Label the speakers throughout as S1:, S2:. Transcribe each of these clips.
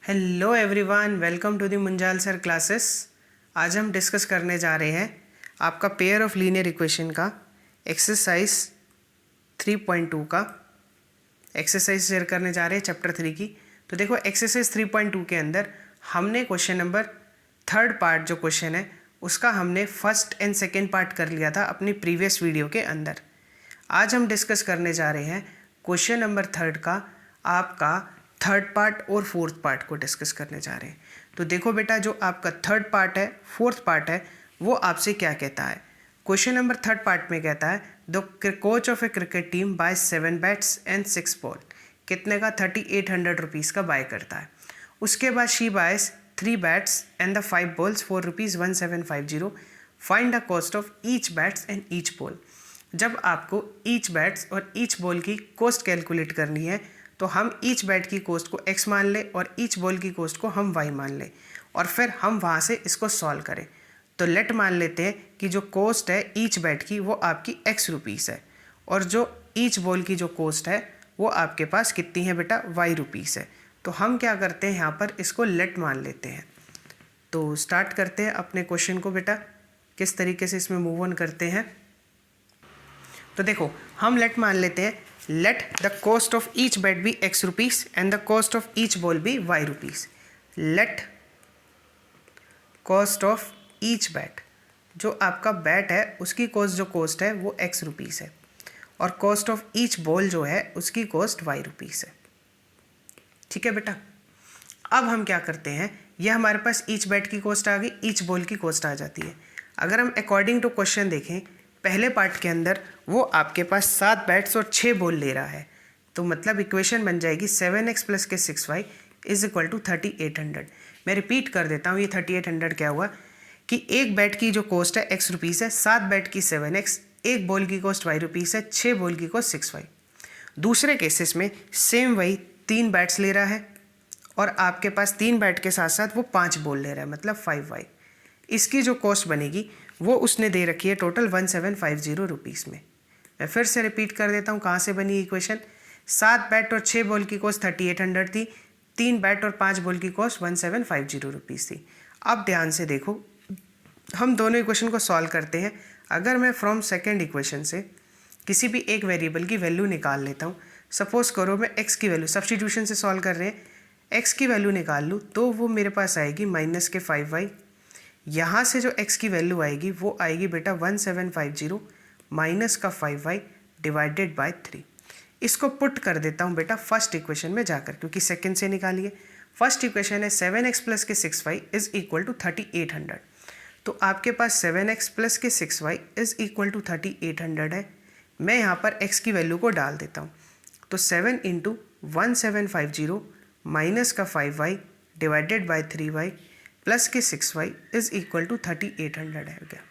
S1: Hello everyone, welcome to the Munjal sir classes. आज हम discuss करने जा रहे हैं आपका पेयर ऑफ लीनियर इक्वेशन का एक्सरसाइज 3.2 का एक्सरसाइज शेयर करने जा रहे हैं चैप्टर 3 की। तो देखो, एक्सरसाइज 3.2 के अंदर हमने क्वेश्चन नंबर थर्ड पार्ट जो क्वेश्चन है उसका हमने फर्स्ट एंड सेकेंड पार्ट कर लिया था अपनी प्रीवियस वीडियो के अंदर। आज हम डिस्कस करने जा रहे हैं क्वेश्चन नंबर थर्ड का आपका थर्ड पार्ट और फोर्थ पार्ट को डिस्कस करने जा रहे हैं। तो देखो बेटा, जो आपका थर्ड पार्ट है, फोर्थ पार्ट है, वो आपसे क्या कहता है। क्वेश्चन नंबर थर्ड पार्ट में कहता है the coach of a cricket team buy 7 bats and 6 ball, कितने का 3800 रुपीज़ का बाय करता है। उसके बाद she bias 3 bats and the 5 balls for ₹1750। Find the cost of each bats and each ball. जब आपको ईच बैट्स और ईच बॉल की कॉस्ट कैलकुलेट करनी है तो हम ईच बैट की कॉस्ट को x मान लें और ईच बॉल की कॉस्ट को हम y मान लें और फिर हम वहाँ से इसको सॉल्व करें। तो लेट मान लेते हैं कि जो कॉस्ट है ईच बैट की वो आपकी x रुपीज़ है और जो ईच बॉल की जो कॉस्ट है वो आपके पास कितनी है बेटा, y रुपीज़ है। तो हम क्या करते हैं, यहाँ पर इसको लेट मान लेते हैं। तो स्टार्ट करते हैं अपने क्वेश्चन को बेटा, किस तरीके से इसमें मूव ऑन करते हैं। तो देखो, हम लेट मान लेते हैं, let the cost of each bet be x rupees and the cost of each ball be y rupees। let cost of each bet, जो आपका बैट है उसकी कॉस्ट जो कॉस्ट है वो x रुपीज़ है और कॉस्ट ऑफ ईच बॉल जो है उसकी कॉस्ट y रुपीज़ है। ठीक है बेटा, अब हम क्या करते हैं, यह हमारे पास ईच बैट की कॉस्ट आ गई, ईच बॉल की कॉस्ट आ जाती है। अगर हम अकॉर्डिंग टू क्वेश्चन देखें, पहले पार्ट के अंदर वो आपके पास 7 बैट्स और 6 बॉल ले रहा है, तो मतलब इक्वेशन बन जाएगी 7x प्लस के 6y इज इक्वल टू 3800। मैं रिपीट कर देता हूँ, ये 3800 क्या हुआ कि एक बैट की जो कॉस्ट है x रुपीज़ है, 7 बैट की 7x, एक बॉल की कॉस्ट y रुपीज़ है, 6 बॉल की कॉस्ट 6y। दूसरे केसेस में सेम वही 3 बैट्स ले रहा है और आपके पास 3 बैट के साथ साथ वो 5 बॉल ले रहा है, मतलब 5y। इसकी जो कॉस्ट बनेगी वो उसने दे रखी है टोटल 1750 रुपीज़ में। मैं फिर से रिपीट कर देता हूँ कहाँ से बनी इक्वेशन। 7 बैट और 6 बॉल की कॉस्ट 3800 थी, 3 बैट और 5 बॉल की कॉस्ट 1750 रुपीज़ थी। अब ध्यान से देखो, हम दोनों इक्वेशन को सॉल्व करते हैं। अगर मैं फ्रॉम सेकेंड इक्वेशन से किसी भी एक वेरिएबल की वैल्यू निकाल लेता हूँ, सपोज करो मैं x की वैल्यू, सब्स्टिट्यूशन से सॉल्व कर रहे हैं, x की वैल्यू निकाल लूँ तो वो मेरे पास आएगी माइनस के 5y। यहाँ से जो x की वैल्यू आएगी वो आएगी बेटा 1750 माइनस का 5y डिवाइडेड बाय 3। इसको पुट कर देता हूँ बेटा फर्स्ट इक्वेशन में जाकर, क्योंकि सेकंड से निकालिए। फर्स्ट इक्वेशन है 7x प्लस के 6y इज इक्वल टू 3800। तो आपके पास 7x प्लस के 6y इज इक्वल टू 3800 है। मैं यहाँ पर x की वैल्यू को डाल देता हूँ, तो 7 इंटू 1750 माइनस का 5y divided by 3y plus के 6y इज इक्वल टू 3800 है गया।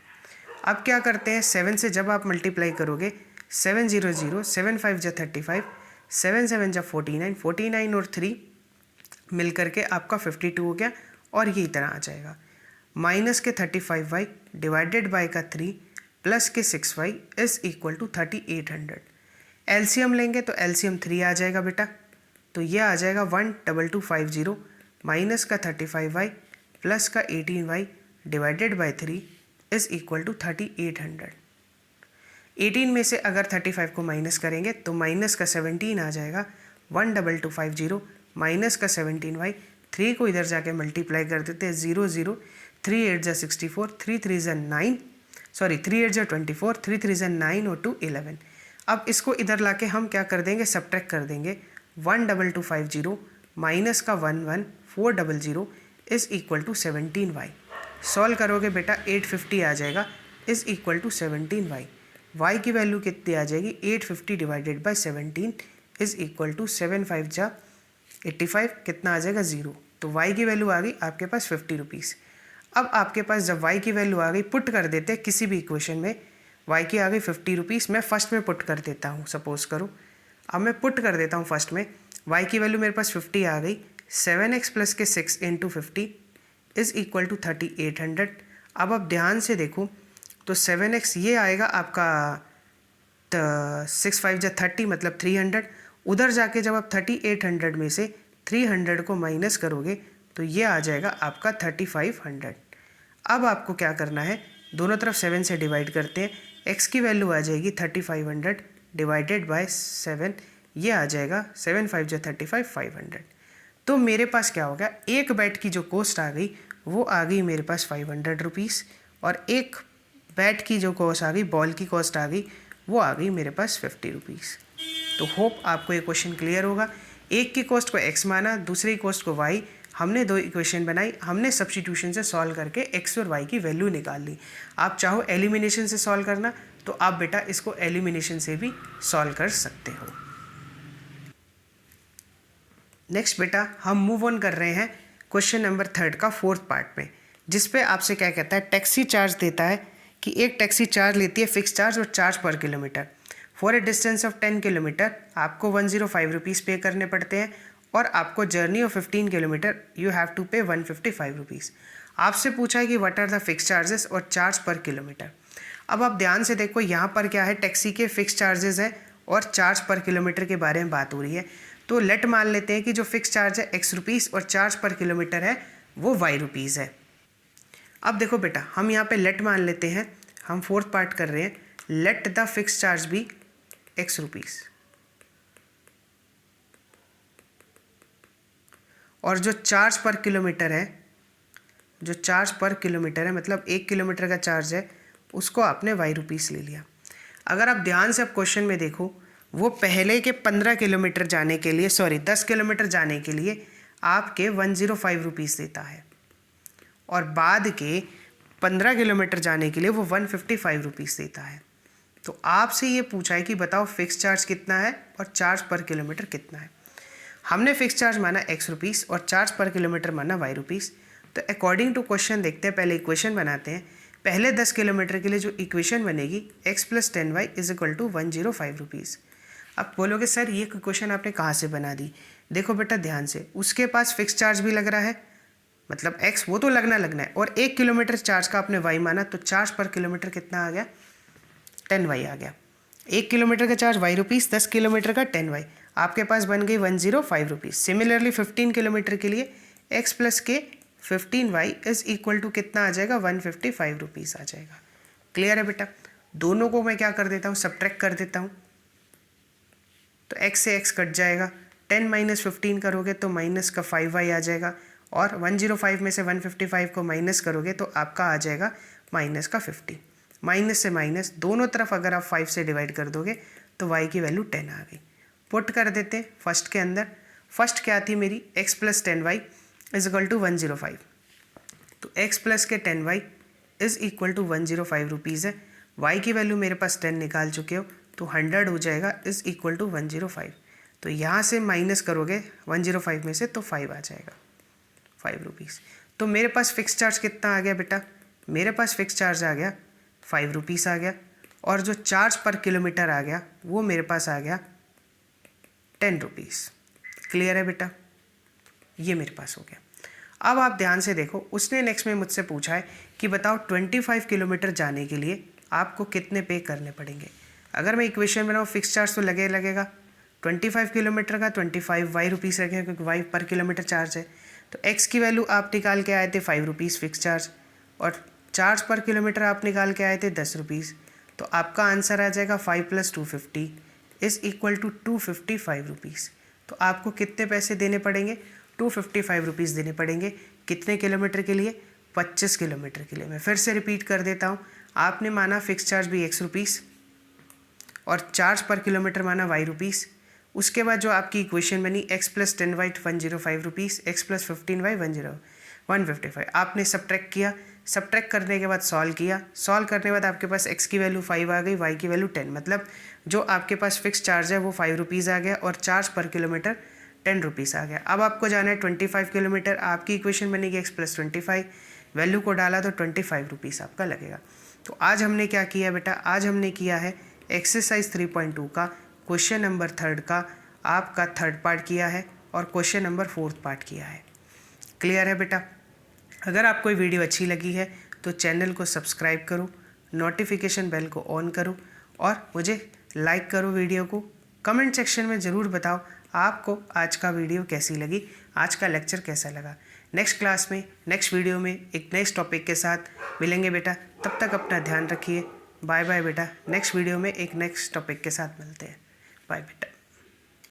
S1: अब क्या करते हैं, 7 से जब आप मल्टीप्लाई करोगे, 7 0 0, 7 5 जा 35, 7 7 जा 49, 49 और 3 मिल करके आपका 52 हो गया और ये इतना आ जाएगा। माइनस के 35y डिवाइडेड बाय का 3 प्लस के 6y is equal to 3800। LCM लेंगे तो एलसीएम 3 आ जाएगा बेटा, तो ये आ जाएगा 12250 माइनस का 35y प्लस का 18y divided by 3 is equal to 3800। 18 में से अगर 35 को माइनस करेंगे तो माइनस का 17 आ जाएगा, 12250 माइनस का 17y, 3 को इधर जाके मल्टीप्लाई कर देते हैं, 0 0, 3 8 जा 64, 3 3 जा 9, सॉरी 3 8 जा 24, 3 3 जा 9 और 2 11। अब इसको इधर लाके हम क्या कर देंगे, सब्ट्रैक्ट कर देंगे। 12250 माइनस का 11400 is equal to 17y। Solve करोगे बेटा 850 आ जाएगा is equal to 17y। y की वैल्यू कितनी आ जाएगी, 850 divided by 17 is equal to 7 5 जा 85, कितना आ जाएगा 0। तो y की वैल्यू आ गई आपके पास 50 रुपीज़। अब आपके पास जब y की वैल्यू आ गई, पुट कर देते हैं किसी भी इक्वेशन में, y की आ गई 50 रुपीज़। मैं फर्स्ट में पुट कर देता हूँ, सपोज करो अब मैं पुट कर देता हूँ फर्स्ट में, y की वैल्यू मेरे पास 50 आ गई, 7x प्लस के 6 इंटू 50 इज इक्वल टू 3800। अब आप ध्यान से देखो तो 7x ये आएगा आपका 6 5 जा 30 मतलब 300। उधर जाके जब आप 3800 में से 300 को माइनस करोगे तो ये आ जाएगा आपका 3500। अब आपको क्या करना है, दोनों तरफ 7 से डिवाइड करते हैं। x की वैल्यू आ जाएगी 3500 डिवाइडेड बाय 7, ये आ जाएगा 7 5 जो 35 500। तो मेरे पास क्या हो गया, एक बैट की जो कॉस्ट आ गई वो आ गई मेरे पास 500 रुपीज़, और एक बैट की जो कॉस्ट आ गई, बॉल की कॉस्ट आ गई, वो आ गई मेरे पास 50 रुपीज़। तो होप आपको ये क्वेश्चन क्लियर होगा। एक की कॉस्ट को x माना, दूसरी कॉस्ट को y, हमने दो इक्वेशन बनाई, हमने सब्स्टिट्यूशन से सॉल्व करके x और y की वैल्यू निकाल ली। आप चाहो एलिमिनेशन से सॉल्व करना तो आप बेटा इसको एलिमिनेशन से भी सॉल्व कर सकते हो। नेक्स्ट बेटा हम मूव ऑन कर रहे हैं क्वेश्चन नंबर 3 का 4th पार्ट में, जिस पे आपसे क्या कहता है, टैक्सी चार्ज देता है कि एक टैक्सी चार्ज लेती है फिक्स चार्ज और charge per kilometre for a distance of 10 kilometre. आपको 105 रुपीज़ पे करने पड़ते हैं, और आपको journey of 15 kilometre you have to pay 155 rupees. आपसे पूछा है कि what are the fix charges और चार्ज पर किलोमीटर। अब आप ध्यान से देखो, यहाँ पर क्या है, टैक्सी के फिक्स चार्जेस है और चार्ज पर किलोमीटर के बारे में बात हो रही है। तो लेट मान लेते हैं कि जो फिक्स चार्ज है x रुपीज़ और चार्ज पर किलोमीटर है वो y रुपीज़ है। अब देखो बेटा, हम यहाँ पे लेट मान लेते हैं, हम 4th पार्ट कर रहे हैं, लेट द फिक्स चार्ज भी x रुपीज़, और जो चार्ज पर किलोमीटर है, जो चार्ज पर किलोमीटर है मतलब 1 किलोमीटर का चार्ज है, उसको आपने y रुपीज़ ले लिया। अगर आप ध्यान से अब क्वेश्चन में देखो, वो पहले के 15 किलोमीटर जाने के लिए, 10 किलोमीटर जाने के लिए आपके 105 रुपीज़ देता है, और बाद के 15 किलोमीटर जाने के लिए वो 155 रुपीज़ देता है। तो आपसे ये पूछा है कि बताओ फिक्स चार्ज कितना है और चार्ज पर किलोमीटर कितना है। हमने फिक्स चार्ज माना x रुपीज़ और चार्ज पर किलोमीटर माना y रुपीज़। तो अकॉर्डिंग टू क्वेश्चन देखते हैं, पहले इक्वेशन बनाते हैं। पहले 10 किलोमीटर के लिए जो इक्वेशन बनेगी x + 10y = 105 रुपीज़। अब बोलोगे सर ये क्वेश्चन आपने कहाँ से बना दी। देखो बेटा ध्यान से, उसके पास फिक्स चार्ज भी लग रहा है, मतलब x वो तो लगना है, और 1 किलोमीटर चार्ज का आपने y माना, तो चार्ज पर किलोमीटर कितना आ गया, 10y आ गया। 1 किलोमीटर का चार्ज y रुपीज़, 10 किलोमीटर का 10y, आपके पास बन गई 105 रुपीज़। सिमिलरली 15 किलोमीटर के लिए x + k 15y = कितना आ जाएगा, 155 रुपीज़ आ जाएगा। क्लियर है बेटा। दोनों को मैं क्या कर देता हूँ, सब्ट्रैक्ट कर देता हूँ, तो x से x कट जाएगा, 10 - 15 करोगे तो माइनस का 5y आ जाएगा, और 105 में से 155 को माइनस करोगे तो आपका आ जाएगा माइनस का 50। माइनस से माइनस दोनों तरफ अगर आप 5 से डिवाइड कर दोगे तो y की वैल्यू 10 आ गई। पुट कर देते फर्स्ट के अंदर। फर्स्ट क्या थी मेरी, x + 10y = 105, तो x + के 10y = 105 रुपीज़ है। y की वैल्यू मेरे पास 10 निकाल चुके हो, तो 100 हो जाएगा = 105। तो यहाँ से माइनस करोगे 105 में से तो 5 आ जाएगा, 5 रुपीज़। तो मेरे पास फिक्स चार्ज कितना आ गया बेटा, मेरे पास फिक्स चार्ज आ गया 5 रुपीज़ आ गया, और जो चार्ज पर किलोमीटर आ गया वो मेरे पास आ गया 10 रुपीज़। क्लियर है बेटा, ये मेरे पास हो गया। अब आप ध्यान से देखो, उसने नेक्स्ट में मुझसे पूछा है कि बताओ 25 किलोमीटर जाने के लिए आपको कितने पे करने पड़ेंगे। अगर मैं इक्वेशन बनाऊँ, फिक्स चार्ज तो लगेगा 25 किलोमीटर का 25 y रुपीज़ रखें, क्योंकि y पर किलोमीटर चार्ज है। तो x की वैल्यू आप निकाल के आए थे 5 रुपीज़ फिक्स चार्ज, और चार्ज पर किलोमीटर आप निकाल के आए थे 10 रुपीज़। तो आपका आंसर आ जाएगा 5 + 250 = 255 रुपीज़। तो आपको कितने पैसे देने पड़ेंगे, 255 रुपीज़ देने पड़ेंगे। कितने किलोमीटर के लिए, 25 किलोमीटर के लिए। मैं फिर से रिपीट कर देता हूँ, आपने माना फिक्स चार्ज भी x रुपीज़ और चार्ज पर किलोमीटर माना y रुपीज़। उसके बाद जो आपकी इक्वेशन बनी x + 10y 105 rupees, x + 15y 155, आपने सब्ट्रैक्ट किया, सब्ट्रैक्ट करने के बाद सॉल्व किया, सॉल्व करने के बाद आपके पास x की वैल्यू 5 आ गई, y की वैल्यू 10, मतलब जो आपके पास फिक्स चार्ज है वो 5 रुपीज़ आ गया, और चार्ज पर किलोमीटर 10 रुपीज़ आ गया। अब आपको जाना है 25 किलोमीटर, आपकी इक्वेशन बनेगी x + 25, वैल्यू को डाला तो 25 रुपीज़ आपका लगेगा। तो आज हमने क्या किया बेटा, आज हमने किया है एक्सरसाइज 3.2 का क्वेश्चन नंबर 3 का आपका 3rd पार्ट किया है, और क्वेश्चन नंबर 4th पार्ट किया है। क्लियर है बेटा। अगर आपको ये वीडियो अच्छी लगी है तो चैनल को सब्सक्राइब करो, नोटिफिकेशन बेल को ऑन करो, और मुझे लाइक करो वीडियो को। कमेंट सेक्शन में ज़रूर बताओ आपको आज का वीडियो कैसी लगी, आज का लेक्चर कैसा लगा। नेक्स्ट क्लास में, नेक्स्ट वीडियो में एक नेक्स्ट टॉपिक के साथ मिलेंगे बेटा। तब तक अपना ध्यान रखिए। बाय बाय बेटा। नेक्स्ट वीडियो में एक नेक्स्ट टॉपिक के साथ मिलते हैं। बाय बेटा।